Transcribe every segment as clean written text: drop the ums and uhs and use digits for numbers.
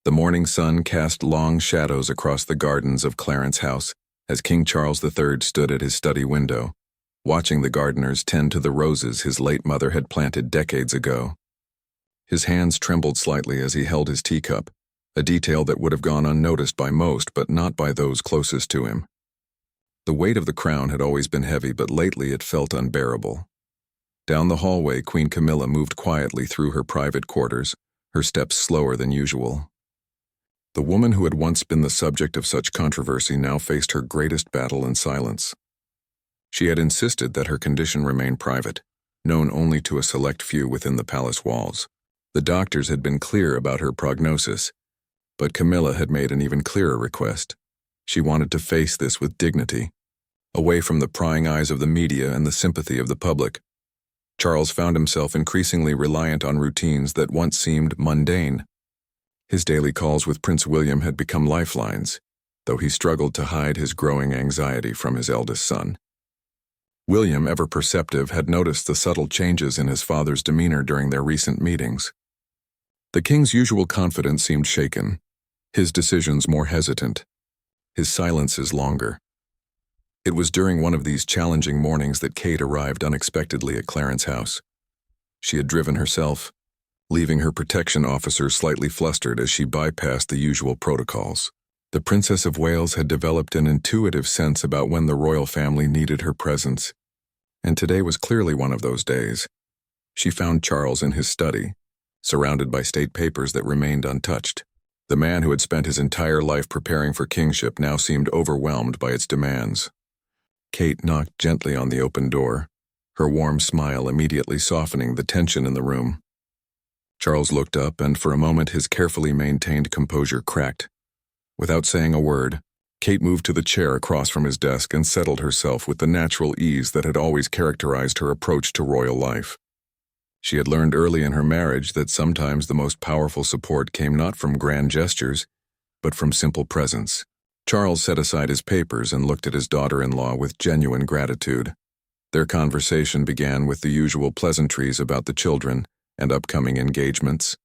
The morning sun cast long shadows across the gardens of Clarence House as King Charles III stood at his study window, watching the gardeners tend to the roses his late mother had planted decades ago. His hands trembled slightly as he held his teacup, a detail that would have gone unnoticed by most but not by those closest to him. The weight of the crown had always been heavy, but lately it felt unbearable. Down the hallway, Queen Camilla moved quietly through her private quarters, her steps slower than usual. The woman who had once been the subject of such controversy now faced her greatest battle in silence. She had insisted that her condition remain private, known only to a select few within the palace walls. The doctors had been clear about her prognosis, but Camilla had made an even clearer request. She wanted to face this with dignity, away from the prying eyes of the media and the sympathy of the public. Charles found himself increasingly reliant on routines that once seemed mundane. His daily calls with Prince William had become lifelines, though he struggled to hide his growing anxiety from his eldest son. William, ever perceptive, had noticed the subtle changes in his father's demeanor during their recent meetings. The king's usual confidence seemed shaken, his decisions more hesitant, his silences longer. It was during one of these challenging mornings that Kate arrived unexpectedly at Clarence House. She had driven herself, leaving her protection officer slightly flustered as she bypassed the usual protocols. The Princess of Wales had developed an intuitive sense about when the royal family needed her presence, and today was clearly one of those days. She found Charles in his study, surrounded by state papers that remained untouched. The man who had spent his entire life preparing for kingship now seemed overwhelmed by its demands. Kate knocked gently on the open door, her warm smile immediately softening the tension in the room. Charles looked up, and for a moment his carefully maintained composure cracked. Without saying a word, Kate moved to the chair across from his desk and settled herself with the natural ease that had always characterized her approach to royal life. She had learned early in her marriage that sometimes the most powerful support came not from grand gestures, but from simple presence. Charles set aside his papers and looked at his daughter-in-law with genuine gratitude. Their conversation began with the usual pleasantries about the children and upcoming engagements,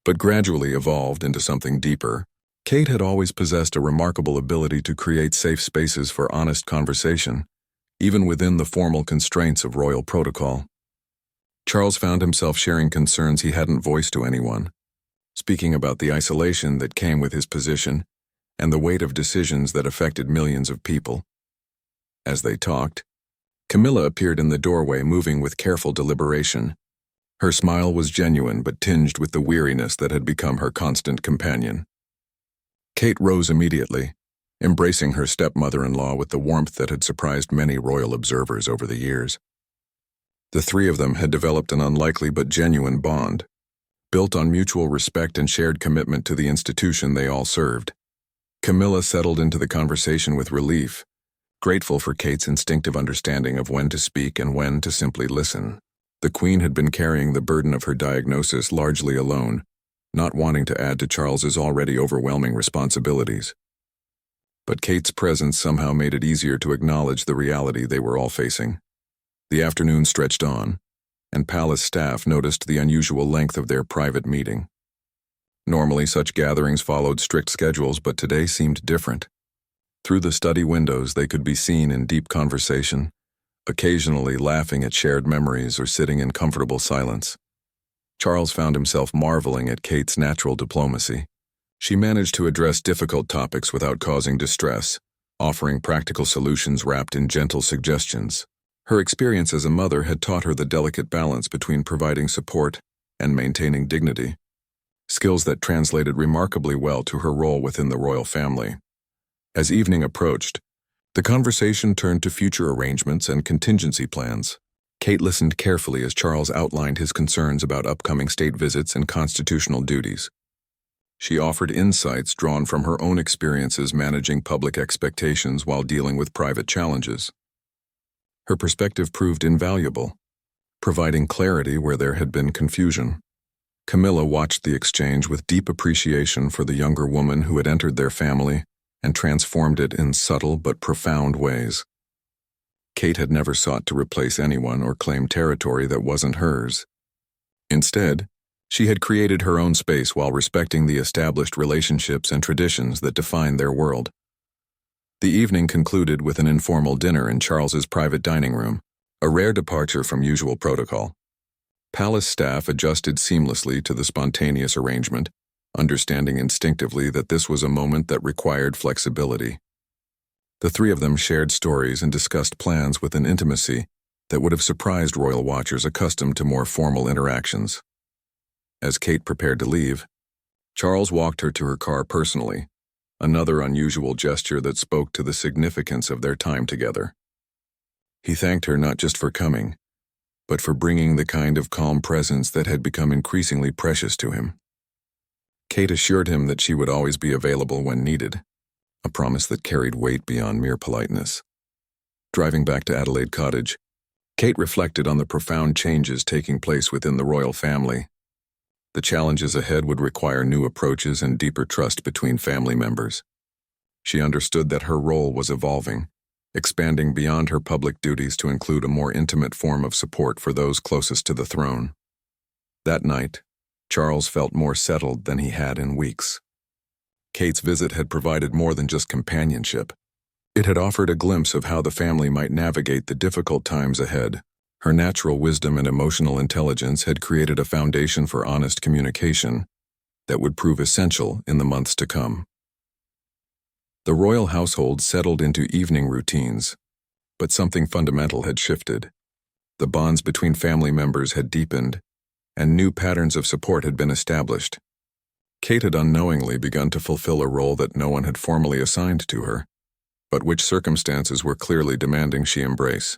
but gradually evolved into something deeper. Kate had always possessed a remarkable ability to create safe spaces for honest conversation, even within the formal constraints of royal protocol. Charles found himself sharing concerns he hadn't voiced to anyone, speaking about the isolation that came with his position and the weight of decisions that affected millions of people. As they talked, Camilla appeared in the doorway, moving with careful deliberation. Her smile was genuine but tinged with the weariness that had become her constant companion. Kate rose immediately, embracing her stepmother-in-law with the warmth that had surprised many royal observers over the years. The three of them had developed an unlikely but genuine bond, built on mutual respect and shared commitment to the institution they all served. Camilla settled into the conversation with relief, grateful for Kate's instinctive understanding of when to speak and when to simply listen. The Queen had been carrying the burden of her diagnosis largely alone, not wanting to add to Charles's already overwhelming responsibilities. But Kate's presence somehow made it easier to acknowledge the reality they were all facing. The afternoon stretched on, and palace staff noticed the unusual length of their private meeting. Normally, such gatherings followed strict schedules, but today seemed different. Through the study windows, they could be seen in deep conversation, occasionally laughing at shared memories or sitting in comfortable silence. Charles found himself marveling at Kate's natural diplomacy. She managed to address difficult topics without causing distress, offering practical solutions wrapped in gentle suggestions. Her experience as a mother had taught her the delicate balance between providing support and maintaining dignity, skills that translated remarkably well to her role within the royal family. As evening approached, the conversation turned to future arrangements and contingency plans. Kate listened carefully as Charles outlined his concerns about upcoming state visits and constitutional duties. She offered insights drawn from her own experiences managing public expectations while dealing with private challenges. Her perspective proved invaluable, providing clarity where there had been confusion. Camilla watched the exchange with deep appreciation for the younger woman who had entered their family and transformed it in subtle but profound ways. Kate had never sought to replace anyone or claim territory that wasn't hers. Instead, She had created her own space while respecting the established relationships and traditions that defined their world. The evening concluded with an informal dinner in Charles's private dining room, a rare departure from usual protocol. Palace staff adjusted seamlessly to the spontaneous arrangement, understanding instinctively that this was a moment that required flexibility. The three of them shared stories and discussed plans with an intimacy that would have surprised royal watchers accustomed to more formal interactions. As Kate prepared to leave, Charles walked her to her car personally, another unusual gesture that spoke to the significance of their time together. He thanked her not just for coming, but for bringing the kind of calm presence that had become increasingly precious to him. Kate assured him that she would always be available when needed, a promise that carried weight beyond mere politeness. Driving back to Adelaide Cottage, Kate reflected on the profound changes taking place within the royal family. The challenges ahead would require new approaches and deeper trust between family members. She understood that her role was evolving, expanding beyond her public duties to include a more intimate form of support for those closest to the throne. That night, Charles felt more settled than he had in weeks. Kate's visit had provided more than just companionship. It had offered a glimpse of how the family might navigate the difficult times ahead. Her natural wisdom and emotional intelligence had created a foundation for honest communication that would prove essential in the months to come. The royal household settled into evening routines, but something fundamental had shifted. The bonds between family members had deepened, and new patterns of support had been established. Kate had unknowingly begun to fulfill a role that no one had formally assigned to her, but which circumstances were clearly demanding she embrace.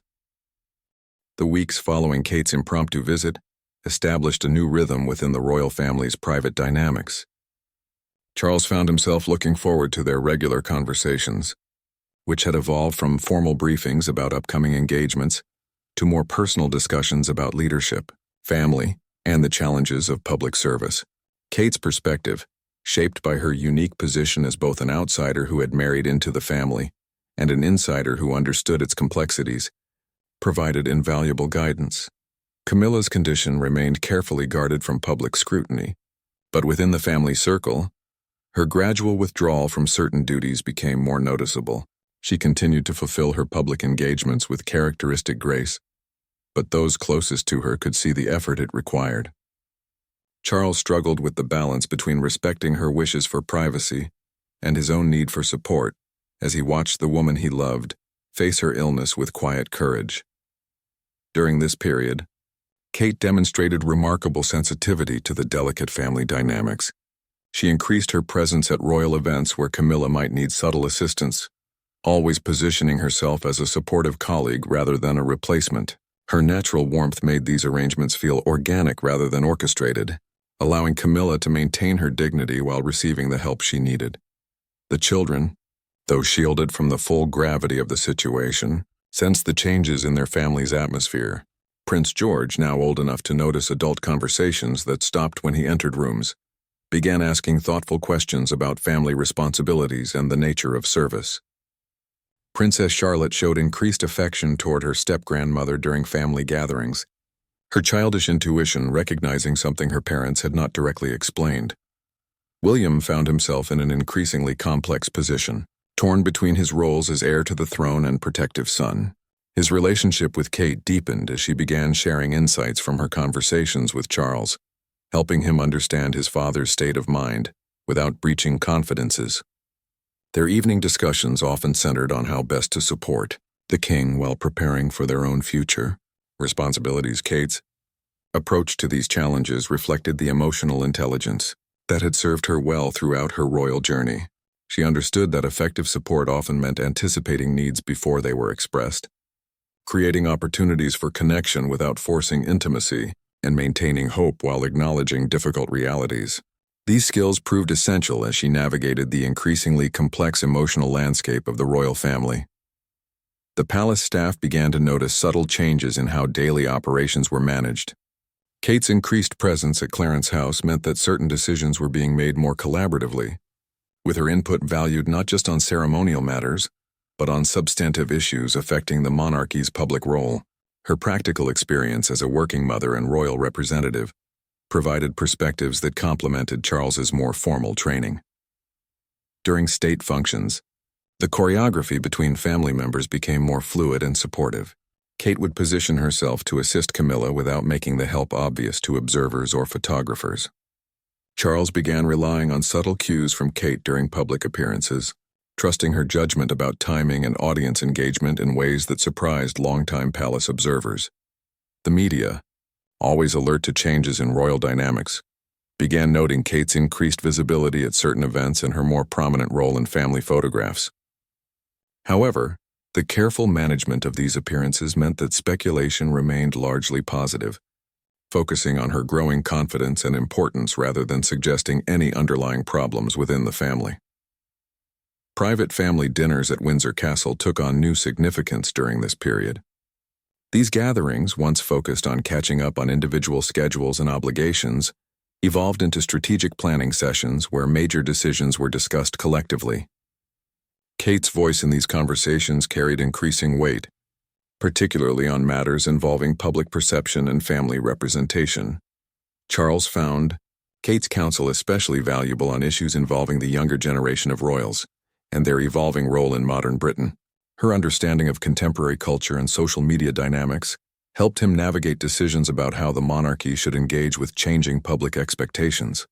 The weeks following Kate's impromptu visit established a new rhythm within the royal family's private dynamics. Charles found himself looking forward to their regular conversations, which had evolved from formal briefings about upcoming engagements to more personal discussions about leadership, family, and the challenges of public service. Kate's perspective, shaped by her unique position as both an outsider who had married into the family and an insider who understood its complexities, provided invaluable guidance. Camilla's condition remained carefully guarded from public scrutiny, but within the family circle, her gradual withdrawal from certain duties became more noticeable. She continued to fulfill her public engagements with characteristic grace, but those closest to her could see the effort it required. Charles struggled with the balance between respecting her wishes for privacy and his own need for support as he watched the woman he loved face her illness with quiet courage. During this period, Kate demonstrated remarkable sensitivity to the delicate family dynamics. She increased her presence at royal events where Camilla might need subtle assistance, always positioning herself as a supportive colleague rather than a replacement. Her natural warmth made these arrangements feel organic rather than orchestrated, allowing Camilla to maintain her dignity while receiving the help she needed. The children, though shielded from the full gravity of the situation, sensed the changes in their family's atmosphere. Prince George, now old enough to notice adult conversations that stopped when he entered rooms, began asking thoughtful questions about family responsibilities and the nature of service. Princess Charlotte showed increased affection toward her step-grandmother during family gatherings, her childish intuition recognizing something her parents had not directly explained. William found himself in an increasingly complex position, torn between his roles as heir to the throne and protective son. His relationship with Kate deepened as she began sharing insights from her conversations with Charles, helping him understand his father's state of mind without breaching confidences. Their evening discussions often centered on how best to support the king while preparing for their own future responsibilities. Kate's approach to these challenges reflected the emotional intelligence that had served her well throughout her royal journey. She understood that effective support often meant anticipating needs before they were expressed, creating opportunities for connection without forcing intimacy, and maintaining hope while acknowledging difficult realities. These skills proved essential as she navigated the increasingly complex emotional landscape of the royal family. The palace staff began to notice subtle changes in how daily operations were managed. Kate's increased presence at Clarence House meant that certain decisions were being made more collaboratively, with her input valued not just on ceremonial matters, but on substantive issues affecting the monarchy's public role. Her practical experience as a working mother and royal representative provided perspectives that complemented Charles's more formal training. During state functions, the choreography between family members became more fluid and supportive. Kate would position herself to assist Camilla without making the help obvious to observers or photographers. Charles began relying on subtle cues from Kate during public appearances, trusting her judgment about timing and audience engagement in ways that surprised longtime palace observers. The media, always alert to changes in royal dynamics, began noting Kate's increased visibility at certain events and her more prominent role in family photographs. However, the careful management of these appearances meant that speculation remained largely positive, focusing on her growing confidence and importance rather than suggesting any underlying problems within the family. Private family dinners at Windsor Castle took on new significance during this period. These gatherings, once focused on catching up on individual schedules and obligations, evolved into strategic planning sessions where major decisions were discussed collectively. Kate's voice in these conversations carried increasing weight, particularly on matters involving public perception and family representation. Charles found Kate's counsel especially valuable on issues involving the younger generation of royals and their evolving role in modern Britain. Her understanding of contemporary culture and social media dynamics helped him navigate decisions about how the monarchy should engage with changing public expectations.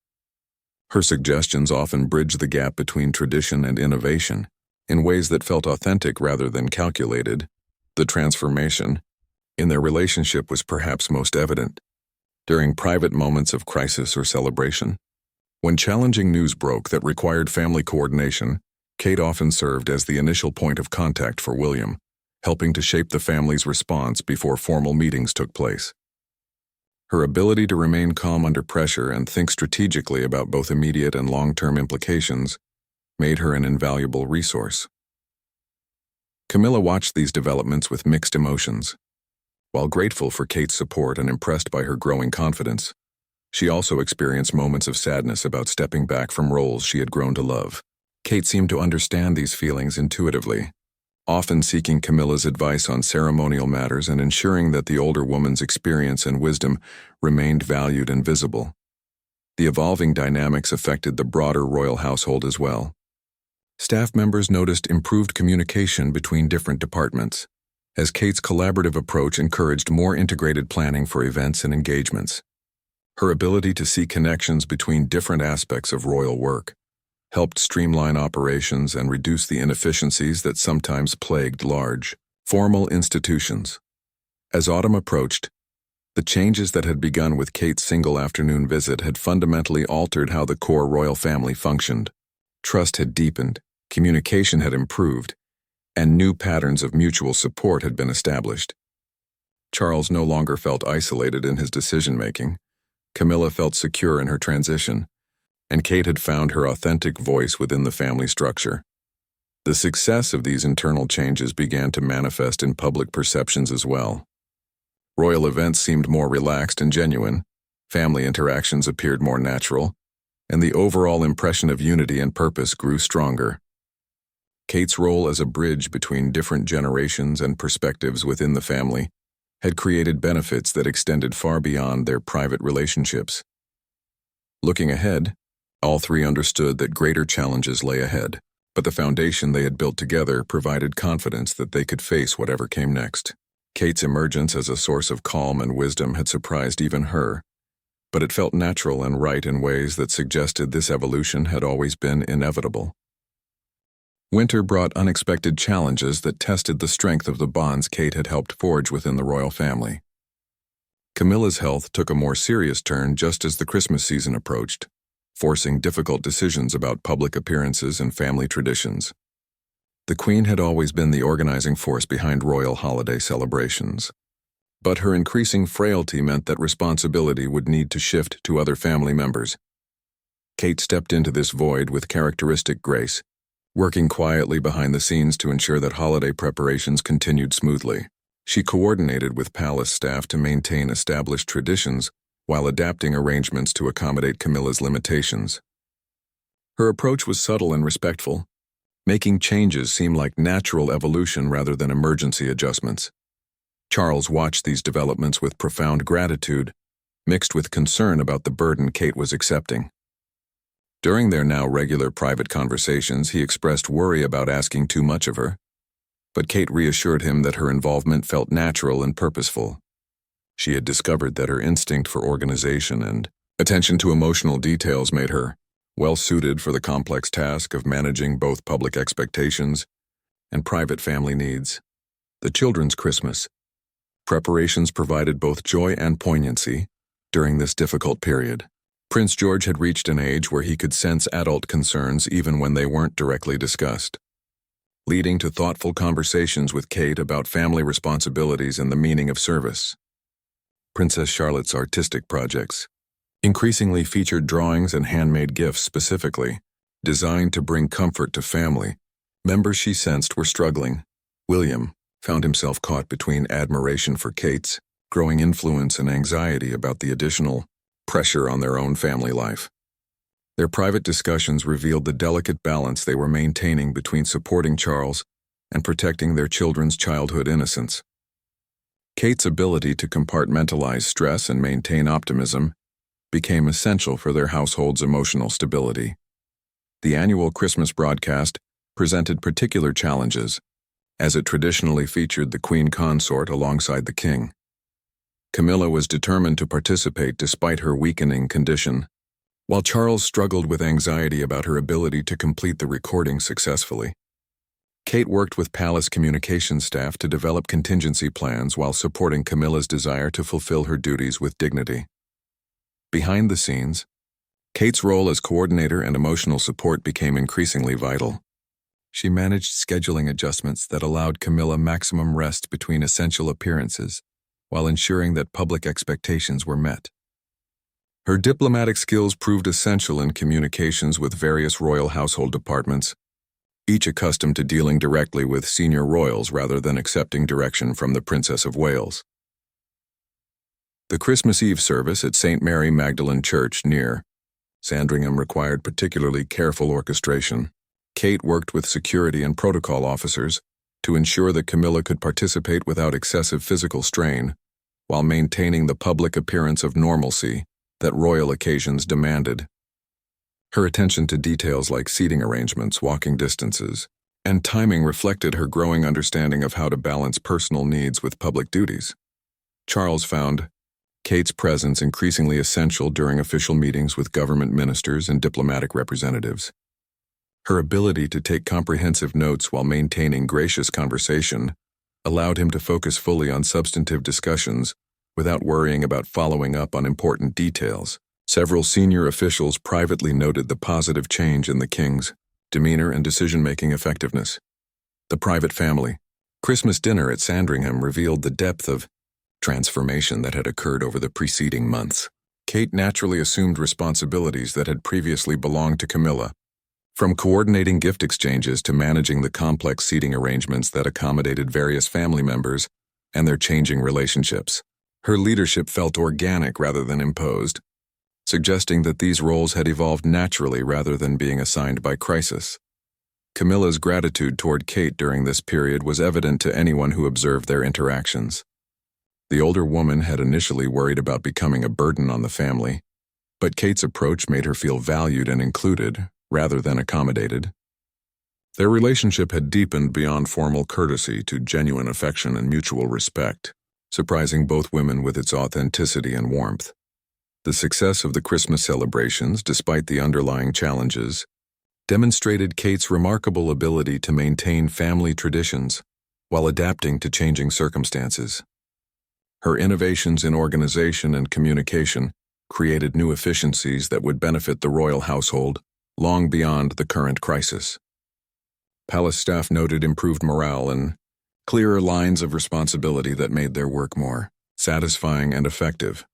Her suggestions often bridged the gap between tradition and innovation in ways that felt authentic rather than calculated. The transformation in their relationship was perhaps most evident during private moments of crisis or celebration. When challenging news broke that required family coordination, Kate often served as the initial point of contact for William, helping to shape the family's response before formal meetings took place. Her ability to remain calm under pressure and think strategically about both immediate and long-term implications made her an invaluable resource. Camilla watched these developments with mixed emotions. While grateful for Kate's support and impressed by her growing confidence, she also experienced moments of sadness about stepping back from roles she had grown to love. Kate seemed to understand these feelings intuitively, often seeking Camilla's advice on ceremonial matters and ensuring that the older woman's experience and wisdom remained valued and visible. The evolving dynamics affected the broader royal household as well. Staff members noticed improved communication between different departments, as Kate's collaborative approach encouraged more integrated planning for events and engagements. Her ability to see connections between different aspects of royal work helped streamline operations and reduce the inefficiencies that sometimes plagued large, formal institutions. As autumn approached, the changes that had begun with Kate's single afternoon visit had fundamentally altered how the core royal family functioned. Trust had deepened, communication had improved, and new patterns of mutual support had been established. Charles no longer felt isolated in his decision-making. Camilla felt secure in her transition, and Kate had found her authentic voice within the family structure. The success of these internal changes began to manifest in public perceptions as well. Royal events seemed more relaxed and genuine, family interactions appeared more natural, and the overall impression of unity and purpose grew stronger. Kate's role as a bridge between different generations and perspectives within the family had created benefits that extended far beyond their private relationships. Looking ahead, all three understood that greater challenges lay ahead, but the foundation they had built together provided confidence that they could face whatever came next. Kate's emergence as a source of calm and wisdom had surprised even her, but it felt natural and right in ways that suggested this evolution had always been inevitable. Winter brought unexpected challenges that tested the strength of the bonds Kate had helped forge within the royal family. Camilla's health took a more serious turn just as the Christmas season approached, forcing difficult decisions about public appearances and family traditions. The Queen had always been the organizing force behind royal holiday celebrations, but her increasing frailty meant that responsibility would need to shift to other family members. Kate stepped into this void with characteristic grace, working quietly behind the scenes to ensure that holiday preparations continued smoothly. She coordinated with palace staff to maintain established traditions while adapting arrangements to accommodate Camilla's limitations. Her approach was subtle and respectful, making changes seem like natural evolution rather than emergency adjustments. Charles watched these developments with profound gratitude, mixed with concern about the burden Kate was accepting. During their now regular private conversations, he expressed worry about asking too much of her, but Kate reassured him that her involvement felt natural and purposeful. She had discovered that her instinct for organization and attention to emotional details made her well-suited for the complex task of managing both public expectations and private family needs. The children's Christmas preparations provided both joy and poignancy during this difficult period. Prince George had reached an age where he could sense adult concerns even when they weren't directly discussed, leading to thoughtful conversations with Kate about family responsibilities and the meaning of service. Princess Charlotte's artistic projects increasingly featured drawings and handmade gifts specifically designed to bring comfort to family members she sensed were struggling. William found himself caught between admiration for Kate's growing influence and anxiety about the additional pressure on their own family life. Their private discussions revealed the delicate balance they were maintaining between supporting Charles and protecting their children's childhood innocence. Kate's ability to compartmentalize stress and maintain optimism became essential for their household's emotional stability. The annual Christmas broadcast presented particular challenges, as it traditionally featured the Queen Consort alongside the King. Camilla was determined to participate despite her weakening condition, while Charles struggled with anxiety about her ability to complete the recording successfully. Kate worked with palace communications staff to develop contingency plans while supporting Camilla's desire to fulfill her duties with dignity. Behind the scenes, Kate's role as coordinator and emotional support became increasingly vital. She managed scheduling adjustments that allowed Camilla maximum rest between essential appearances, while ensuring that public expectations were met. Her diplomatic skills proved essential in communications with various royal household departments, each accustomed to dealing directly with senior royals rather than accepting direction from the Princess of Wales. The Christmas Eve service at St. Mary Magdalene Church near Sandringham required particularly careful orchestration. Kate worked with security and protocol officers to ensure that Camilla could participate without excessive physical strain, while maintaining the public appearance of normalcy that royal occasions demanded. Her attention to details like seating arrangements, walking distances, and timing reflected her growing understanding of how to balance personal needs with public duties. Charles found Kate's presence increasingly essential during official meetings with government ministers and diplomatic representatives. Her ability to take comprehensive notes while maintaining gracious conversation allowed him to focus fully on substantive discussions without worrying about following up on important details. Several senior officials privately noted the positive change in the King's demeanor and decision-making effectiveness. The private family Christmas dinner at Sandringham revealed the depth of transformation that had occurred over the preceding months. Kate naturally assumed responsibilities that had previously belonged to Camilla, from coordinating gift exchanges to managing the complex seating arrangements that accommodated various family members and their changing relationships. Her leadership felt organic rather than imposed, suggesting that these roles had evolved naturally rather than being assigned by crisis. Camilla's gratitude toward Kate during this period was evident to anyone who observed their interactions. The older woman had initially worried about becoming a burden on the family, but Kate's approach made her feel valued and included, rather than accommodated. Their relationship had deepened beyond formal courtesy to genuine affection and mutual respect, surprising both women with its authenticity and warmth. The success of the Christmas celebrations, despite the underlying challenges, demonstrated Kate's remarkable ability to maintain family traditions while adapting to changing circumstances. Her innovations in organization and communication created new efficiencies that would benefit the royal household long beyond the current crisis. Palace staff noted improved morale and clearer lines of responsibility that made their work more satisfying and effective.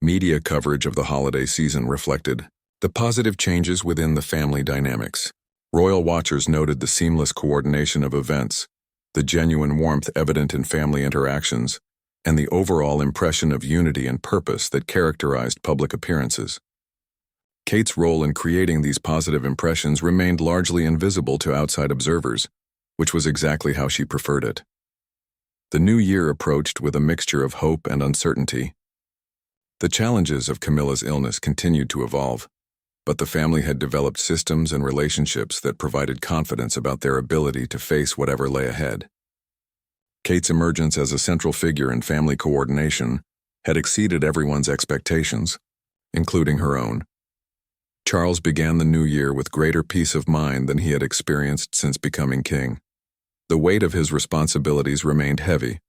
Media coverage of the holiday season reflected the positive changes within the family dynamics. Royal watchers noted the seamless coordination of events, the genuine warmth evident in family interactions, and the overall impression of unity and purpose that characterized public appearances. Kate's role in creating these positive impressions remained largely invisible to outside observers, which was exactly how she preferred it. The new year approached with a mixture of hope and uncertainty. The challenges of Camilla's illness continued to evolve, but the family had developed systems and relationships that provided confidence about their ability to face whatever lay ahead. Kate's emergence as a central figure in family coordination had exceeded everyone's expectations, including her own. Charles began the new year with greater peace of mind than he had experienced since becoming king. The weight of his responsibilities remained heavy,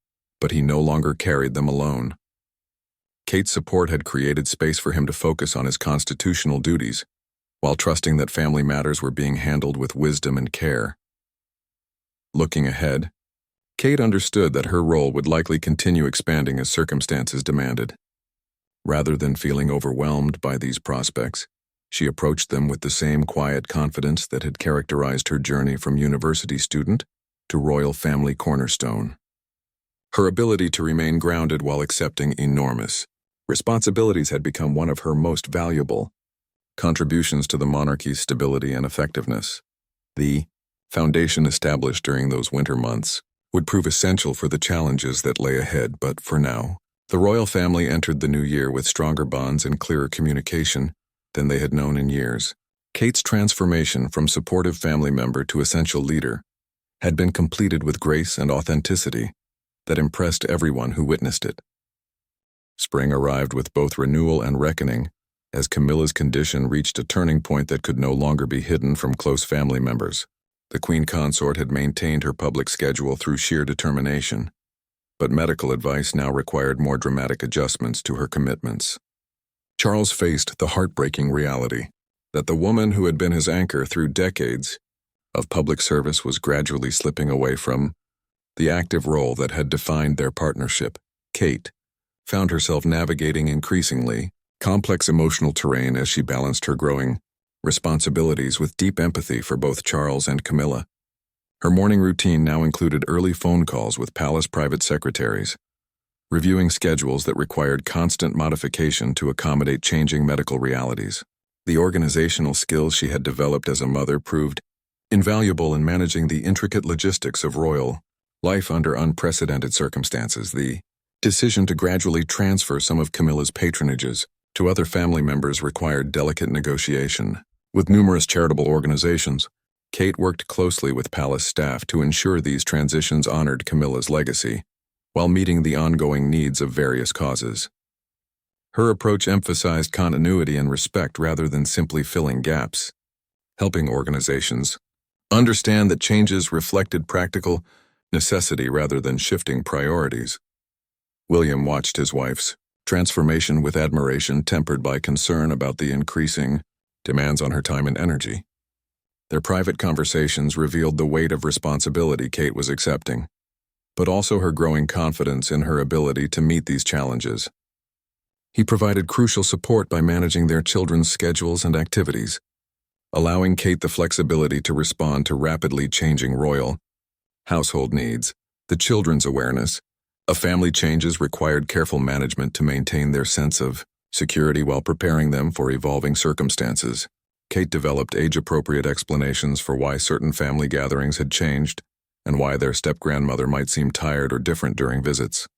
but he no longer carried them alone. Kate's support had created space for him to focus on his constitutional duties, while trusting that family matters were being handled with wisdom and care. Looking ahead, Kate understood that her role would likely continue expanding as circumstances demanded. Rather than feeling overwhelmed by these prospects, she approached them with the same quiet confidence that had characterized her journey from university student to royal family cornerstone. Her ability to remain grounded while accepting enormous responsibilities had become one of her most valuable contributions to the monarchy's stability and effectiveness. The foundation established during those winter months would prove essential for the challenges that lay ahead, but for now, the royal family entered the new year with stronger bonds and clearer communication than they had known in years. Kate's transformation from supportive family member to essential leader had been completed with grace and authenticity that impressed everyone who witnessed it. Spring arrived with both renewal and reckoning, as Camilla's condition reached a turning point that could no longer be hidden from close family members. The queen consort had maintained her public schedule through sheer determination, but medical advice now required more dramatic adjustments to her commitments. Charles faced the heartbreaking reality that the woman who had been his anchor through decades of public service was gradually slipping away from the active role that had defined their partnership. Kate found herself navigating increasingly complex emotional terrain as she balanced her growing responsibilities with deep empathy for both Charles and Camilla. Her morning routine now included early phone calls with palace private secretaries, reviewing schedules that required constant modification to accommodate changing medical realities. The organizational skills she had developed as a mother proved invaluable in managing the intricate logistics of royal life under unprecedented circumstances. The decision to gradually transfer some of Camilla's patronages to other family members required delicate negotiation. With numerous charitable organizations, Kate worked closely with palace staff to ensure these transitions honored Camilla's legacy, while meeting the ongoing needs of various causes. Her approach emphasized continuity and respect rather than simply filling gaps, helping organizations understand that changes reflected practical necessity rather than shifting priorities. William watched his wife's transformation with admiration tempered by concern about the increasing demands on her time and energy. Their private conversations revealed the weight of responsibility Kate was accepting, but also her growing confidence in her ability to meet these challenges. He provided crucial support by managing their children's schedules and activities, allowing Kate the flexibility to respond to rapidly changing royal household needs. The children's awareness of family changes required careful management to maintain their sense of security while preparing them for evolving circumstances. Kate developed age-appropriate explanations for why certain family gatherings had changed and why their step-grandmother might seem tired or different during visits.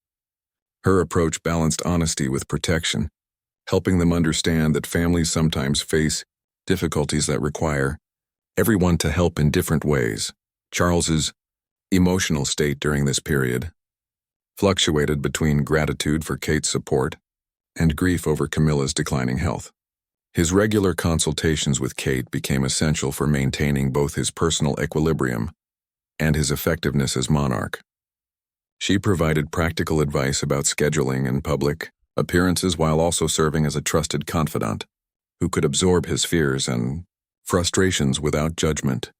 Her approach balanced honesty with protection, helping them understand that families sometimes face difficulties that require everyone to help in different ways. Charles's emotional state during this period fluctuated between gratitude for Kate's support and grief over Camilla's declining health. His regular consultations with Kate became essential for maintaining both his personal equilibrium and his effectiveness as monarch. She provided practical advice about scheduling and public appearances while also serving as a trusted confidant who could absorb his fears and frustrations without judgment.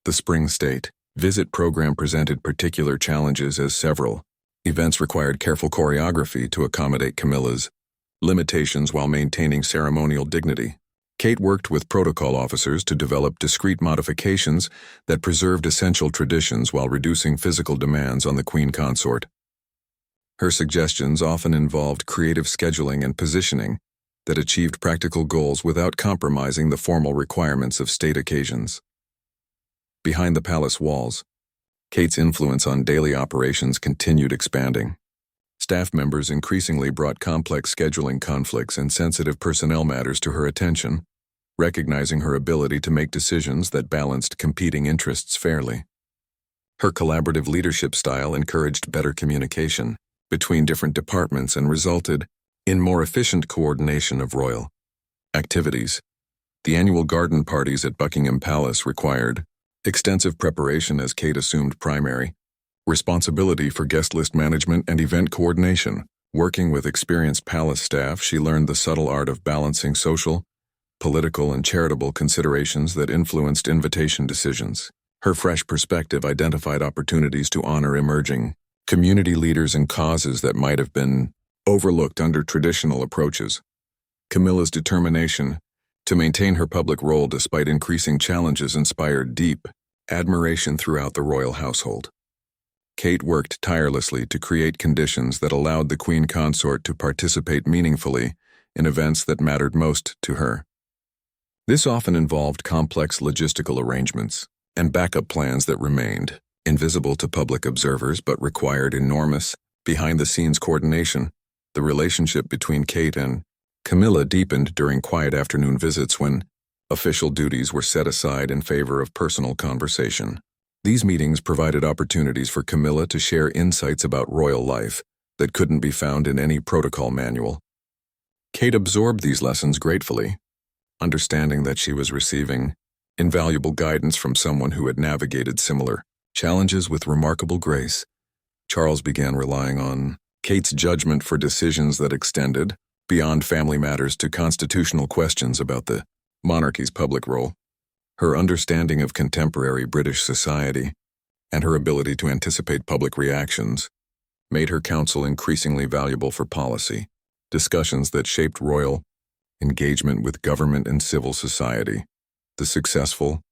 The Spring State visit program presented particular challenges as several events required careful choreography to accommodate Camilla's limitations while maintaining ceremonial dignity. Kate worked with protocol officers to develop discreet modifications that preserved essential traditions while reducing physical demands on the queen consort. Her suggestions often involved creative scheduling and positioning that achieved practical goals without compromising the formal requirements of state occasions. Behind the palace walls, Kate's influence on daily operations continued expanding. Staff members increasingly brought complex scheduling conflicts and sensitive personnel matters to her attention, recognizing her ability to make decisions that balanced competing interests fairly. Her collaborative leadership style encouraged better communication between different departments and resulted in more efficient coordination of royal activities. The annual garden parties at Buckingham Palace required extensive preparation as Kate assumed primary responsibility for guest list management and event coordination. Working with experienced palace staff, she learned the subtle art of balancing social, political, and charitable considerations that influenced invitation decisions. Her fresh perspective identified opportunities to honor emerging community leaders and causes that might have been overlooked under traditional approaches. Camilla's determination to maintain her public role despite increasing challenges inspired deep admiration throughout the royal household. Kate worked tirelessly to create conditions that allowed the Queen Consort to participate meaningfully in events that mattered most to her. This often involved complex logistical arrangements and backup plans that remained invisible to public observers but required enormous, behind-the-scenes coordination. The relationship between Kate and Camilla deepened during quiet afternoon visits when official duties were set aside in favor of personal conversation. These meetings provided opportunities for Camilla to share insights about royal life that couldn't be found in any protocol manual. Kate absorbed these lessons gratefully, understanding that she was receiving invaluable guidance from someone who had navigated similar challenges with remarkable grace. Charles began relying on Kate's judgment for decisions that extended beyond family matters to constitutional questions about the monarchy's public role. Her understanding of contemporary British society and her ability to anticipate public reactions made her counsel increasingly valuable for policy discussions that shaped royal engagement with government and civil society. The successful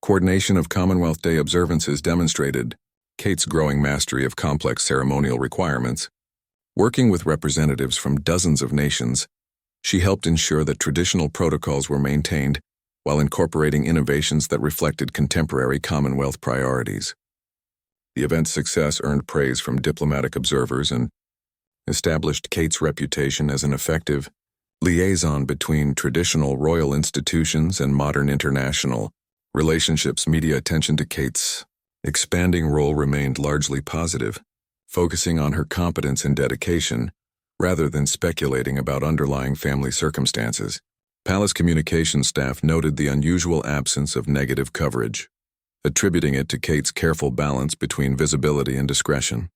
coordination of Commonwealth Day observances demonstrated Kate's growing mastery of complex ceremonial requirements. Working with representatives from dozens of nations, she helped ensure that traditional protocols were maintained while incorporating innovations that reflected contemporary Commonwealth priorities. The event's success earned praise from diplomatic observers and established Kate's reputation as an effective liaison between traditional royal institutions and modern international relationships. Media attention to Kate's expanding role remained largely positive, focusing on her competence and dedication rather than speculating about underlying family circumstances. Palace communications staff noted the unusual absence of negative coverage, attributing it to Kate's careful balance between visibility and discretion.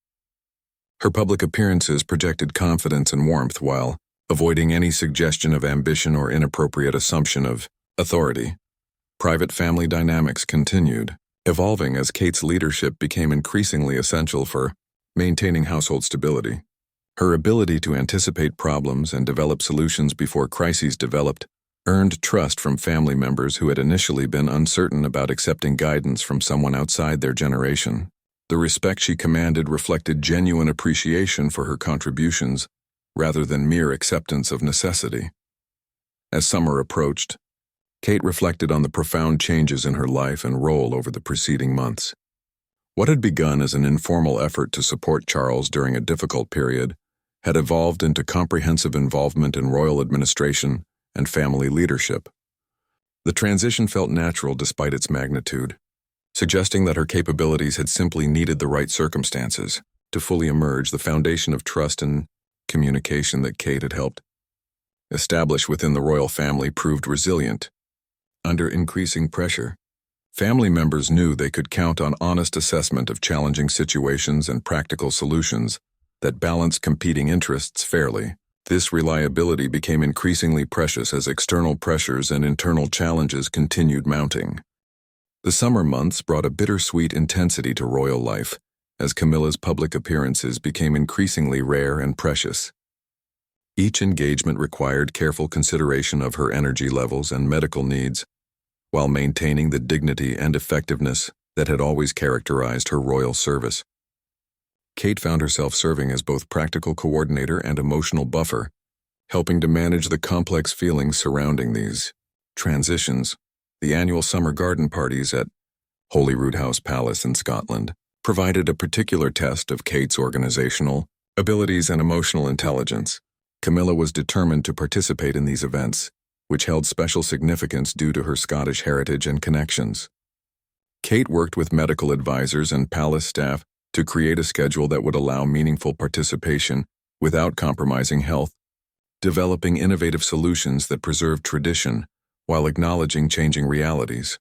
Her public appearances projected confidence and warmth while avoiding any suggestion of ambition or inappropriate assumption of authority. Private family dynamics continued, evolving as Kate's leadership became increasingly essential for maintaining household stability. Her ability to anticipate problems and develop solutions before crises developed earned trust from family members who had initially been uncertain about accepting guidance from someone outside their generation. The respect she commanded reflected genuine appreciation for her contributions rather than mere acceptance of necessity. As summer approached, Kate reflected on the profound changes in her life and role over the preceding months. What had begun as an informal effort to support Charles during a difficult period had evolved into comprehensive involvement in royal administration and family leadership. The transition felt natural despite its magnitude, suggesting that her capabilities had simply needed the right circumstances to fully emerge. The foundation of trust and communication that Kate had helped establish within the royal family proved resilient. Under increasing pressure, family members knew they could count on honest assessment of challenging situations and practical solutions that balanced competing interests fairly. This reliability became increasingly precious as external pressures and internal challenges continued mounting. The summer months brought a bittersweet intensity to royal life, as Camilla's public appearances became increasingly rare and precious. Each engagement required careful consideration of her energy levels and medical needs, while maintaining the dignity and effectiveness that had always characterized her royal service. Kate found herself serving as both practical coordinator and emotional buffer, helping to manage the complex feelings surrounding these transitions. The annual summer garden parties at Holyrood House Palace in Scotland provided a particular test of Kate's organizational abilities, and emotional intelligence. Camilla was determined to participate in these events, which held special significance due to her Scottish heritage and connections. Kate worked with medical advisors and palace staff to create a schedule that would allow meaningful participation without compromising health, developing innovative solutions that preserved tradition while acknowledging changing realities.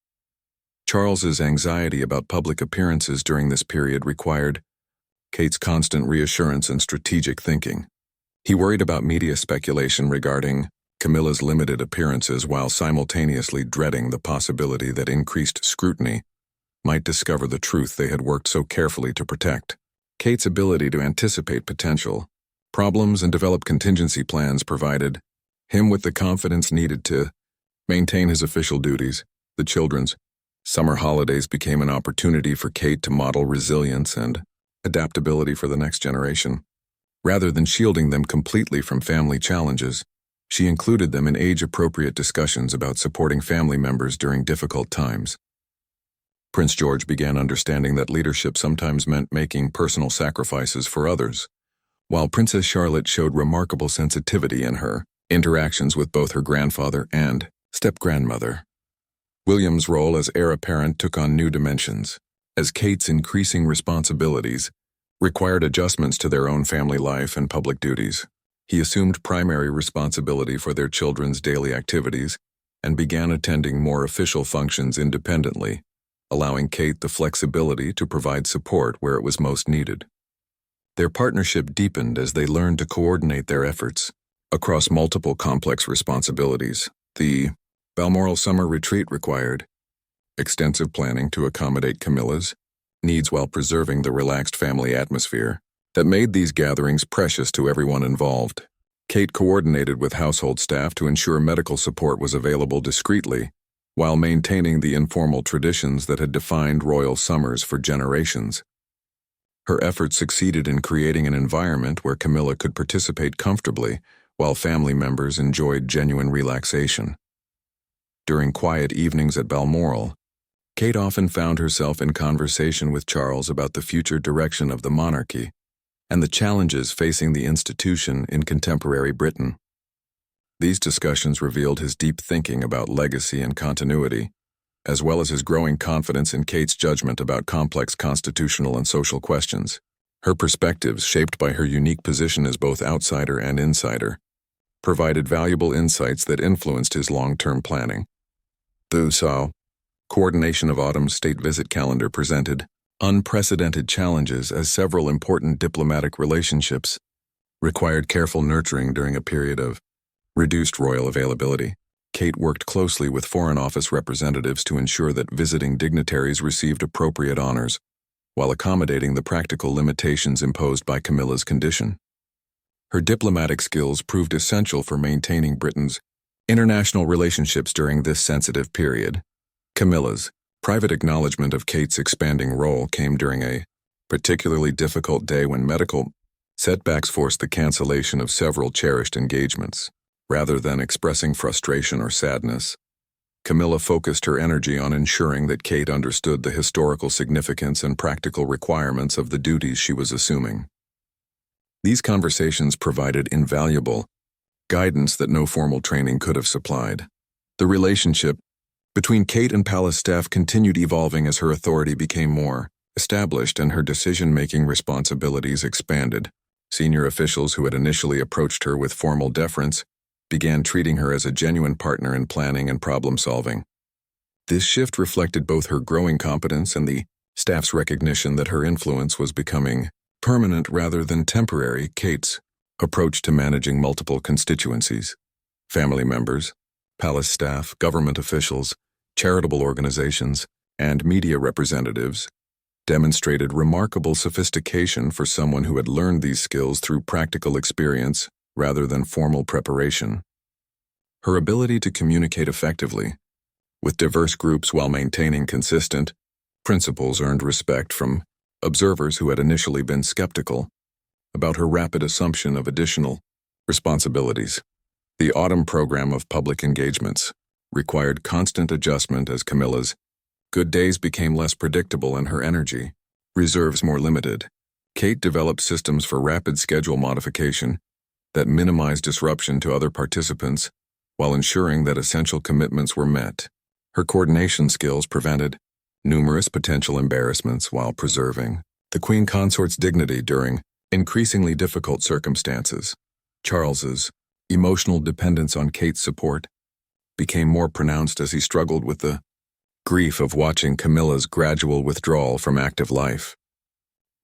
Charles's anxiety about public appearances during this period required Kate's constant reassurance and strategic thinking. He worried about media speculation regarding Camilla's limited appearances while simultaneously dreading the possibility that increased scrutiny might discover the truth they had worked so carefully to protect. Kate's ability to anticipate potential problems and develop contingency plans provided him with the confidence needed to maintain his official duties. The children's summer holidays became an opportunity for Kate to model resilience and adaptability for the next generation. Rather than shielding them completely from family challenges, she included them in age-appropriate discussions about supporting family members during difficult times. Prince George began understanding that leadership sometimes meant making personal sacrifices for others, while Princess Charlotte showed remarkable sensitivity in her interactions with both her grandfather and step-grandmother. William's role as heir apparent took on new dimensions, as Kate's increasing responsibilities required adjustments to their own family life and public duties. He assumed primary responsibility for their children's daily activities and began attending more official functions independently, allowing Kate the flexibility to provide support where it was most needed. Their partnership deepened as they learned to coordinate their efforts across multiple complex responsibilities. The Balmoral summer retreat required extensive planning to accommodate Camilla's needs while preserving the relaxed family atmosphere that made these gatherings precious to everyone involved. Kate coordinated with household staff to ensure medical support was available discreetly, while maintaining the informal traditions that had defined royal summers for generations. Her efforts succeeded in creating an environment where Camilla could participate comfortably, while family members enjoyed genuine relaxation. During quiet evenings at Balmoral, Kate often found herself in conversation with Charles about the future direction of the monarchy and the challenges facing the institution in contemporary Britain. These discussions revealed his deep thinking about legacy and continuity, as well as his growing confidence in Kate's judgment about complex constitutional and social questions. Her perspectives, shaped by her unique position as both outsider and insider, provided valuable insights that influenced his long-term planning. The coordination of autumn's state visit calendar presented unprecedented challenges as several important diplomatic relationships required careful nurturing during a period of reduced royal availability. Kate worked closely with Foreign Office representatives to ensure that visiting dignitaries received appropriate honors, while accommodating the practical limitations imposed by Camilla's condition. Her diplomatic skills proved essential for maintaining Britain's international relationships during this sensitive period. Camilla's private acknowledgement of Kate's expanding role came during a particularly difficult day when medical setbacks forced the cancellation of several cherished engagements. Rather than expressing frustration or sadness, Camilla focused her energy on ensuring that Kate understood the historical significance and practical requirements of the duties she was assuming. These conversations provided invaluable guidance that no formal training could have supplied. The relationship between Kate and palace staff continued evolving as her authority became more established and her decision-making responsibilities expanded. Senior officials who had initially approached her with formal deference began treating her as a genuine partner in planning and problem-solving. This shift reflected both her growing competence and the staff's recognition that her influence was becoming permanent rather than temporary. Kate's approach to managing multiple constituencies, family members, palace staff, government officials, charitable organizations, and media representatives demonstrated remarkable sophistication for someone who had learned these skills through practical experience rather than formal preparation. Her ability to communicate effectively with diverse groups while maintaining consistent principles earned respect from observers who had initially been skeptical about her rapid assumption of additional responsibilities. The autumn program of public engagements required constant adjustment as Camilla's good days became less predictable and her energy reserves more limited. Kate developed systems for rapid schedule modification that minimized disruption to other participants while ensuring that essential commitments were met. Her coordination skills prevented numerous potential embarrassments while preserving the Queen Consort's dignity during increasingly difficult circumstances. Charles's emotional dependence on Kate's support became more pronounced as he struggled with the grief of watching Camilla's gradual withdrawal from active life.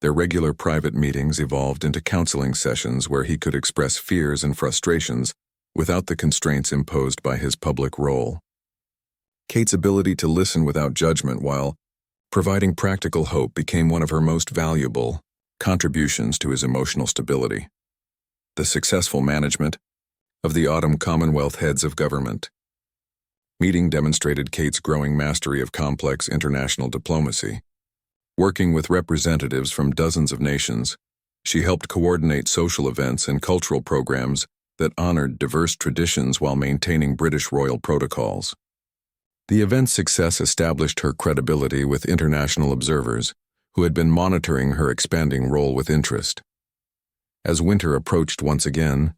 Their regular private meetings evolved into counseling sessions where he could express fears and frustrations without the constraints imposed by his public role. Kate's ability to listen without judgment while providing practical hope became one of her most valuable contributions to his emotional stability. The successful management of the Autumn Commonwealth Heads of Government meeting demonstrated Kate's growing mastery of complex international diplomacy. Working with representatives from dozens of nations, she helped coordinate social events and cultural programs that honored diverse traditions while maintaining British royal protocols. The event's success established her credibility with international observers who had been monitoring her expanding role with interest. As winter approached once again,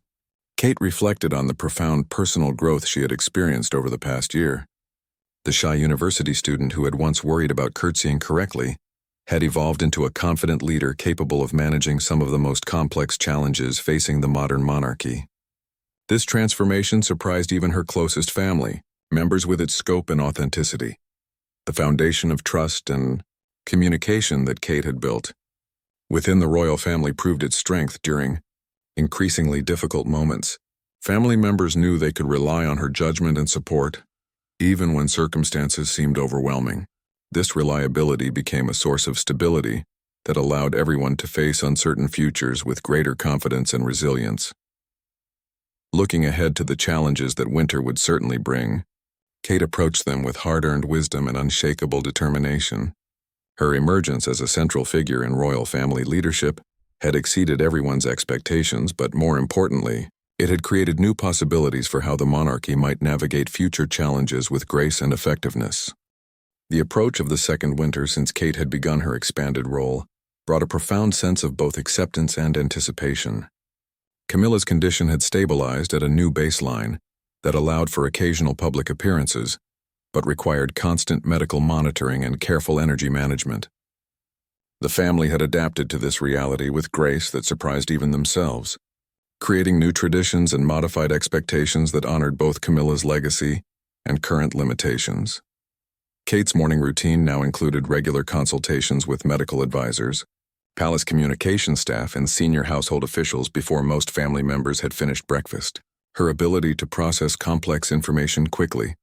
Kate reflected on the profound personal growth she had experienced over the past year. The shy university student who had once worried about curtsying correctly had evolved into a confident leader capable of managing some of the most complex challenges facing the modern monarchy. This transformation surprised even her closest family, members with its scope and authenticity. The foundation of trust and communication that Kate had built within the royal family proved its strength during increasingly difficult moments. Family members knew they could rely on her judgment and support, even when circumstances seemed overwhelming. This reliability became a source of stability that allowed everyone to face uncertain futures with greater confidence and resilience. Looking ahead to the challenges that winter would certainly bring, Kate approached them with hard-earned wisdom and unshakable determination. Her emergence as a central figure in royal family leadership had exceeded everyone's expectations, but more importantly, it had created new possibilities for how the monarchy might navigate future challenges with grace and effectiveness. The approach of the second winter since Kate had begun her expanded role brought a profound sense of both acceptance and anticipation. Camilla's condition had stabilized at a new baseline that allowed for occasional public appearances, but required constant medical monitoring and careful energy management. The family had adapted to this reality with grace that surprised even themselves, creating new traditions and modified expectations that honored both Camilla's legacy and current limitations. Kate's morning routine now included regular consultations with medical advisors, palace communication staff, and senior household officials before most family members had finished breakfast. Her ability to process complex information quickly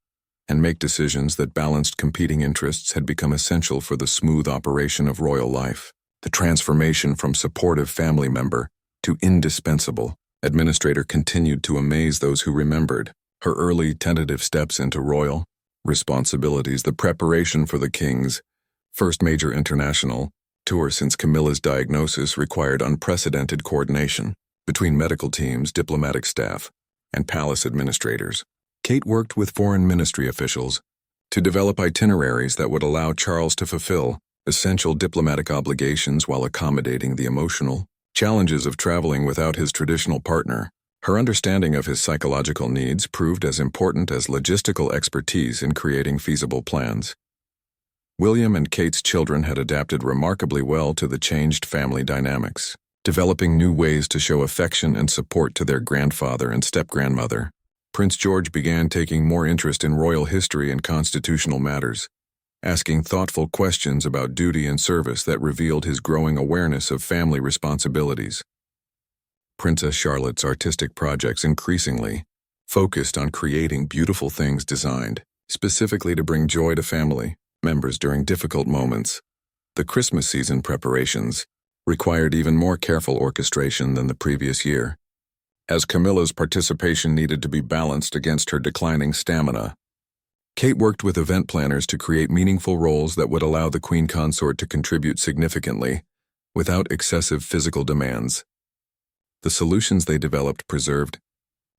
and make decisions that balanced competing interests had become essential for the smooth operation of royal life. The transformation from supportive family member to indispensable administrator continued to amaze those who remembered her early tentative steps into royal responsibilities. The preparation for the king's first major international tour since Camilla's diagnosis required unprecedented coordination between medical teams, diplomatic staff, and palace administrators. Kate worked with foreign ministry officials to develop itineraries that would allow Charles to fulfill essential diplomatic obligations while accommodating the emotional challenges of traveling without his traditional partner. Her understanding of his psychological needs proved as important as logistical expertise in creating feasible plans. William and Kate's children had adapted remarkably well to the changed family dynamics, developing new ways to show affection and support to their grandfather and step-grandmother. Prince George began taking more interest in royal history and constitutional matters, asking thoughtful questions about duty and service that revealed his growing awareness of family responsibilities. Princess Charlotte's artistic projects increasingly focused on creating beautiful things designed specifically to bring joy to family members during difficult moments. The Christmas season preparations required even more careful orchestration than the previous year, as Camilla's participation needed to be balanced against her declining stamina. Kate worked with event planners to create meaningful roles that would allow the Queen Consort to contribute significantly without excessive physical demands. The solutions they developed preserved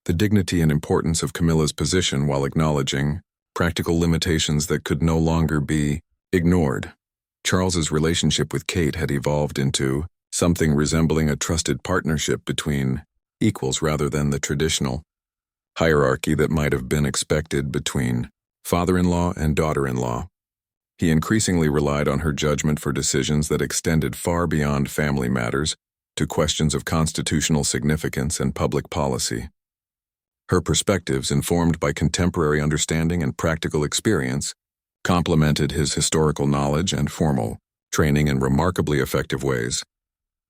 the dignity and importance of Camilla's position while acknowledging practical limitations that could no longer be ignored. Charles's relationship with Kate had evolved into something resembling a trusted partnership between equals rather than the traditional hierarchy that might have been expected between father-in-law and daughter-in-law. He increasingly relied on her judgment for decisions that extended far beyond family matters to questions of constitutional significance and public policy. Her perspectives, informed by contemporary understanding and practical experience, complemented his historical knowledge and formal training in remarkably effective ways.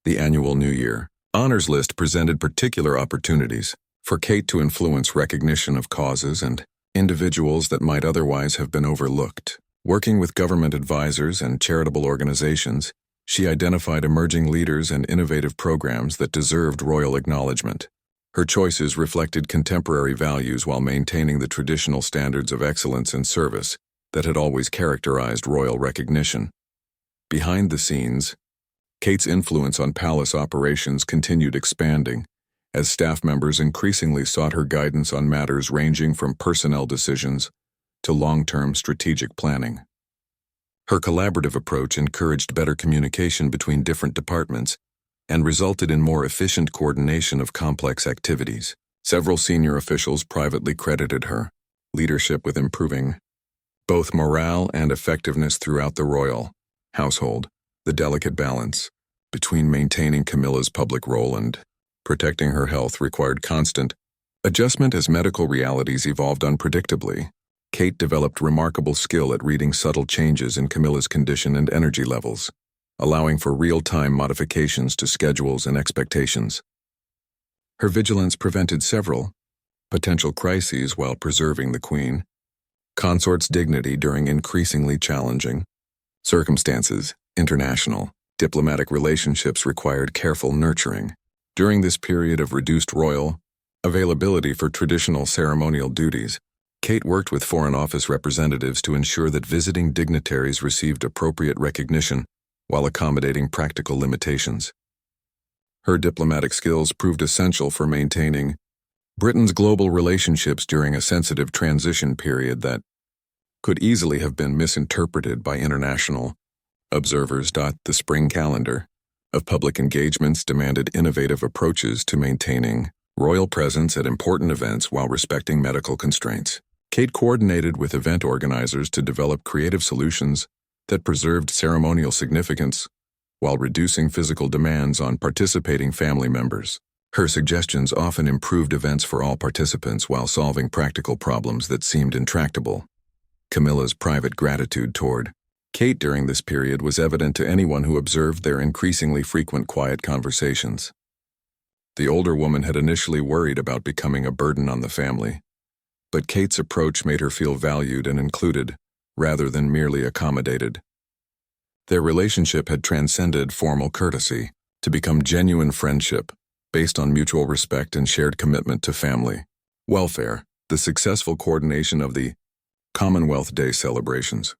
The annual New Year honors list presented particular opportunities for Kate to influence recognition of causes and individuals that might otherwise have been overlooked. Working with government advisors and charitable organizations, she identified emerging leaders and innovative programs that deserved royal acknowledgement. Her choices reflected contemporary values while maintaining the traditional standards of excellence and service that had always characterized royal recognition. Behind the scenes, Kate's influence on palace operations continued expanding, as staff members increasingly sought her guidance on matters ranging from personnel decisions to long-term strategic planning. Her collaborative approach encouraged better communication between different departments and resulted in more efficient coordination of complex activities. Several senior officials privately credited her leadership with improving both morale and effectiveness throughout the royal household. The delicate balance between maintaining Camilla's public role and protecting her health required constant adjustment as medical realities evolved unpredictably. Kate developed remarkable skill at reading subtle changes in Camilla's condition and energy levels, allowing for real-time modifications to schedules and expectations. Her vigilance prevented several potential crises while preserving the Queen consort's dignity during increasingly challenging circumstances. International diplomatic relationships required careful nurturing. During this period of reduced royal availability for traditional ceremonial duties, Kate worked with Foreign Office representatives to ensure that visiting dignitaries received appropriate recognition while accommodating practical limitations. Her diplomatic skills proved essential for maintaining Britain's global relationships during a sensitive transition period that could easily have been misinterpreted by international observers. The spring calendar of public engagements demanded innovative approaches to maintaining royal presence at important events while respecting medical constraints. Kate coordinated with event organizers to develop creative solutions that preserved ceremonial significance while reducing physical demands on participating family members. Her suggestions often improved events for all participants while solving practical problems that seemed intractable. Camilla's private gratitude toward Kate during this period was evident to anyone who observed their increasingly frequent quiet conversations. The older woman had initially worried about becoming a burden on the family, but Kate's approach made her feel valued and included, rather than merely accommodated. Their relationship had transcended formal courtesy to become genuine friendship, based on mutual respect and shared commitment to family welfare. The successful coordination of the Commonwealth Day celebrations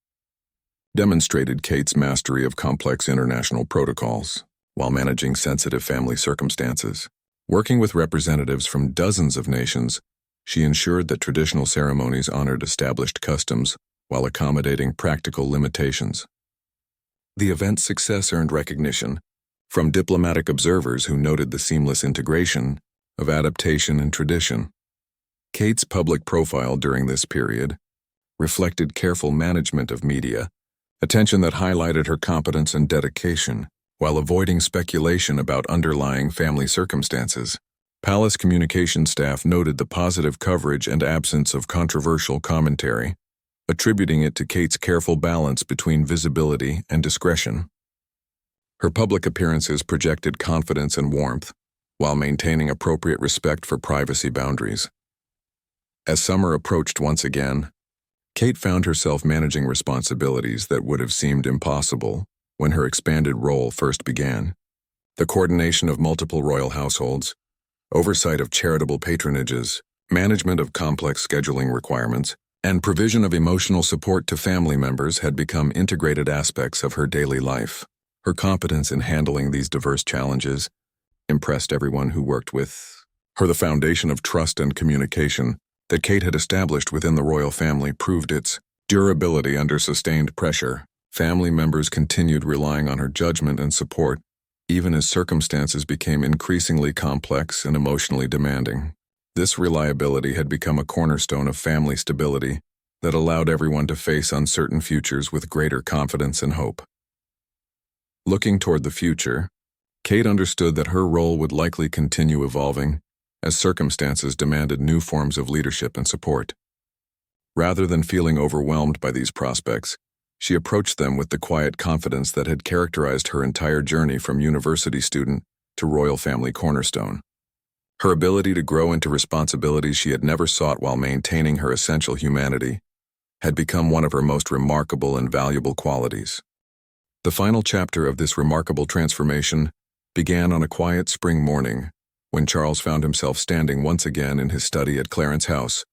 demonstrated Kate's mastery of complex international protocols while managing sensitive family circumstances. Working with representatives from dozens of nations, she ensured that traditional ceremonies honored established customs while accommodating practical limitations. The event's success earned recognition from diplomatic observers who noted the seamless integration of adaptation and tradition. Kate's public profile during this period reflected careful management of media, attention that highlighted her competence and dedication, while avoiding speculation about underlying family circumstances. Palace communication staff noted the positive coverage and absence of controversial commentary, attributing it to Kate's careful balance between visibility and discretion. Her public appearances projected confidence and warmth, while maintaining appropriate respect for privacy boundaries. As summer approached once again, Kate found herself managing responsibilities that would have seemed impossible when her expanded role first began. The coordination of multiple royal households, oversight of charitable patronages, management of complex scheduling requirements, and provision of emotional support to family members had become integrated aspects of her daily life. Her competence in handling these diverse challenges impressed everyone who worked with her. The foundation of trust and communication that Kate had established within the royal family proved its durability under sustained pressure. Family members continued relying on her judgment and support, even as circumstances became increasingly complex and emotionally demanding. This reliability had become a cornerstone of family stability that allowed everyone to face uncertain futures with greater confidence and hope. Looking toward the future, Kate understood that her role would likely continue evolving as circumstances demanded new forms of leadership and support. Rather than feeling overwhelmed by these prospects, she approached them with the quiet confidence that had characterized her entire journey from university student to royal family cornerstone. Her ability to grow into responsibilities she had never sought while maintaining her essential humanity had become one of her most remarkable and valuable qualities. The final chapter of this remarkable transformation began on a quiet spring morning when Charles found himself standing once again in his study at Clarence House,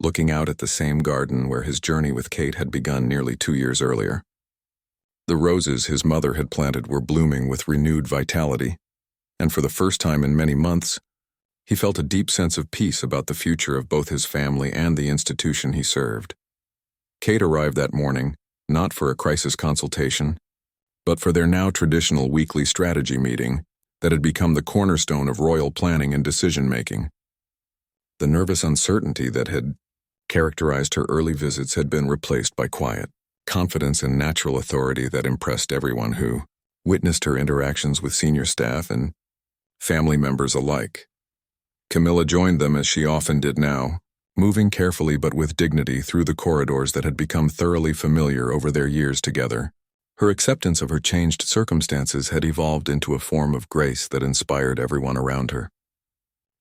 looking out at the same garden where his journey with Kate had begun nearly 2 years earlier. The roses his mother had planted were blooming with renewed vitality, and for the first time in many months, he felt a deep sense of peace about the future of both his family and the institution he served. Kate arrived that morning, not for a crisis consultation, but for their now traditional weekly strategy meeting that had become the cornerstone of royal planning and decision-making. The nervous uncertainty that had characterized her early visits had been replaced by quiet confidence and natural authority that impressed everyone who witnessed her interactions with senior staff and family members alike. Camilla joined them as she often did now, moving carefully but with dignity through the corridors that had become thoroughly familiar over their years together. Her acceptance of her changed circumstances had evolved into a form of grace that inspired everyone around her.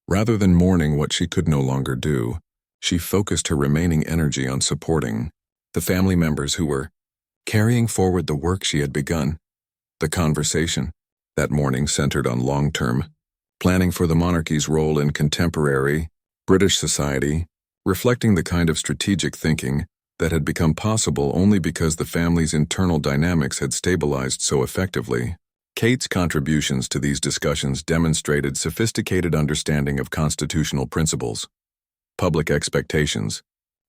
Rather than mourning what she could no longer do, she focused her remaining energy on supporting the family members who were carrying forward the work she had begun. The conversation that morning centered on long-term planning for the monarchy's role in contemporary British society, reflecting the kind of strategic thinking that had become possible only because the family's internal dynamics had stabilized so effectively. Kate's contributions to these discussions demonstrated sophisticated understanding of constitutional principles, public expectations,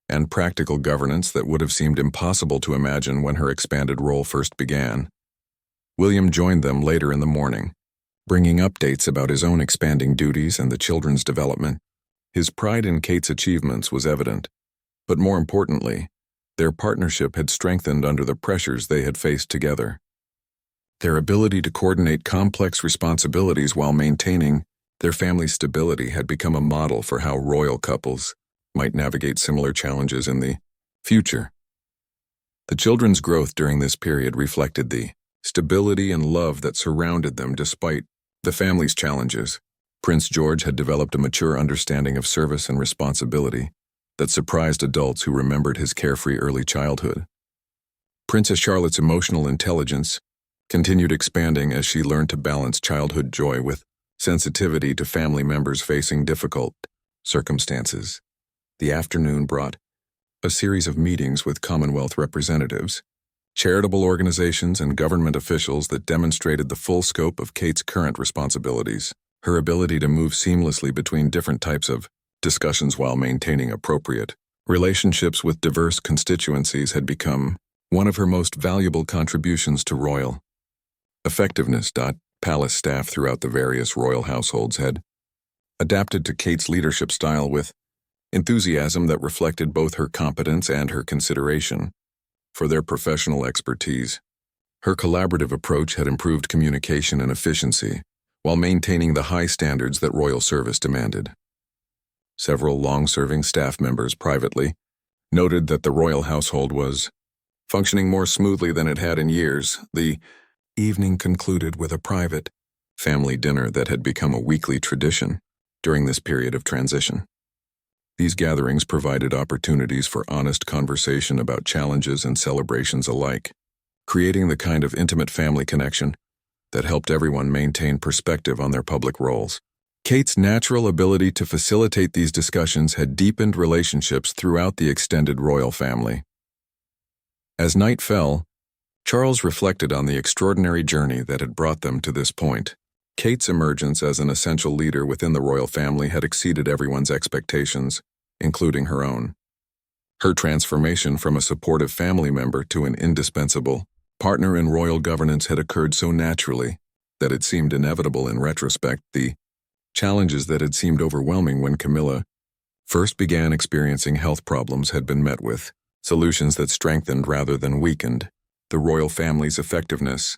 and practical governance that would have seemed impossible to imagine when her expanded role first began. William joined them later in the morning, bringing updates about his own expanding duties and the children's development. His pride in Kate's achievements was evident, but more importantly, their partnership had strengthened under the pressures they had faced together. Their ability to coordinate complex responsibilities while maintaining their family's stability had become a model for how royal couples might navigate similar challenges in the future. The children's growth during this period reflected the stability and love that surrounded them despite the family's challenges. Prince George had developed a mature understanding of service and responsibility that surprised adults who remembered his carefree early childhood. Princess Charlotte's emotional intelligence continued expanding as she learned to balance childhood joy with sensitivity to family members facing difficult circumstances. The afternoon brought a series of meetings with Commonwealth representatives, charitable organizations, and government officials that demonstrated the full scope of Kate's current responsibilities. Her ability to move seamlessly between different types of discussions while maintaining appropriate relationships with diverse constituencies had become one of her most valuable contributions to royal effectiveness. Palace staff throughout the various royal households had adapted to Kate's leadership style with enthusiasm that reflected both her competence and her consideration for their professional expertise. Her collaborative approach had improved communication and efficiency while maintaining the high standards that royal service demanded. Several long-serving staff members privately noted that the royal household was functioning more smoothly than it had in years. The evening concluded with a private family dinner that had become a weekly tradition during this period of transition. These gatherings provided opportunities for honest conversation about challenges and celebrations alike, creating the kind of intimate family connection that helped everyone maintain perspective on their public roles. Kate's natural ability to facilitate these discussions had deepened relationships throughout the extended royal family. As night fell, Charles reflected on the extraordinary journey that had brought them to this point. Kate's emergence as an essential leader within the royal family had exceeded everyone's expectations, including her own. Her transformation from a supportive family member to an indispensable partner in royal governance had occurred so naturally that had seemed inevitable in retrospect, the challenges that had seemed overwhelming when Camilla first began experiencing health problems had been met with solutions that strengthened rather than weakened the royal family's effectiveness.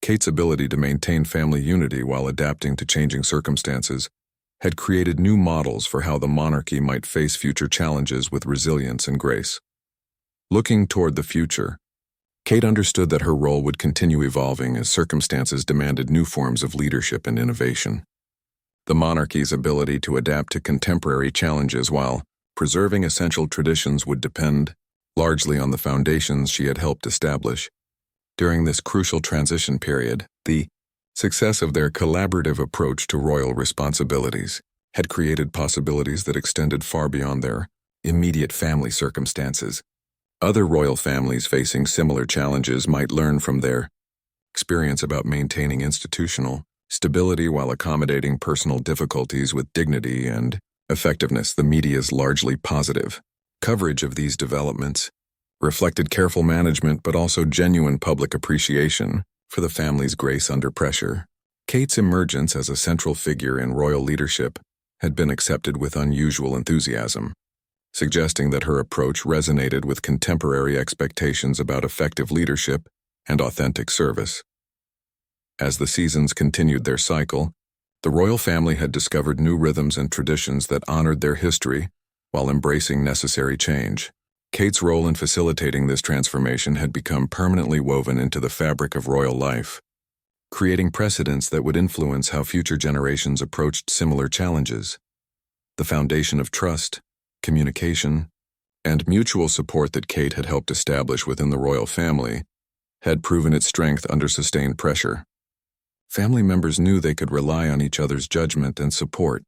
Kate's ability to maintain family unity while adapting to changing circumstances had created new models for how the monarchy might face future challenges with resilience and grace. Looking toward the future, Kate understood that her role would continue evolving as circumstances demanded new forms of leadership and innovation. The monarchy's ability to adapt to contemporary challenges while preserving essential traditions would depend largely on the foundations she had helped establish. During this crucial transition period, the success of their collaborative approach to royal responsibilities had created possibilities that extended far beyond their immediate family circumstances. Other royal families facing similar challenges might learn from their experience about maintaining institutional stability while accommodating personal difficulties with dignity and effectiveness. The media's largely positive coverage of these developments reflected careful management but also genuine public appreciation for the family's grace under pressure. Kate's emergence as a central figure in royal leadership had been accepted with unusual enthusiasm, suggesting that her approach resonated with contemporary expectations about effective leadership and authentic service. As the seasons continued their cycle, the royal family had discovered new rhythms and traditions that honored their history while embracing necessary change. Kate's role in facilitating this transformation had become permanently woven into the fabric of royal life, creating precedents that would influence how future generations approached similar challenges. The foundation of trust, communication, and mutual support that Kate had helped establish within the royal family had proven its strength under sustained pressure. Family members knew they could rely on each other's judgment and support,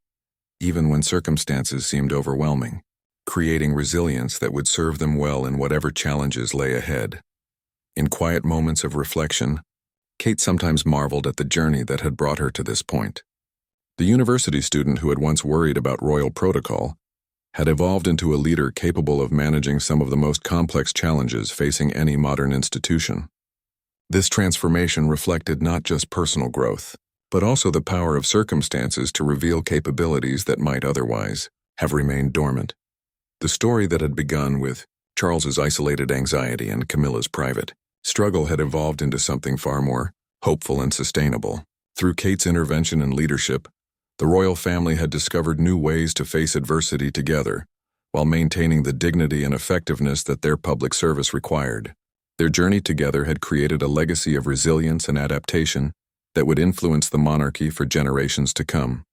even when circumstances seemed overwhelming, creating resilience that would serve them well in whatever challenges lay ahead. In quiet moments of reflection, Kate sometimes marveled at the journey that had brought her to this point. The university student who had once worried about royal protocol had evolved into a leader capable of managing some of the most complex challenges facing any modern institution. This transformation reflected not just personal growth, but also the power of circumstances to reveal capabilities that might otherwise have remained dormant. The story that had begun with Charles's isolated anxiety and Camilla's private struggle had evolved into something far more hopeful and sustainable. Through Kate's intervention and leadership, the royal family had discovered new ways to face adversity together, while maintaining the dignity and effectiveness that their public service required. Their journey together had created a legacy of resilience and adaptation that would influence the monarchy for generations to come.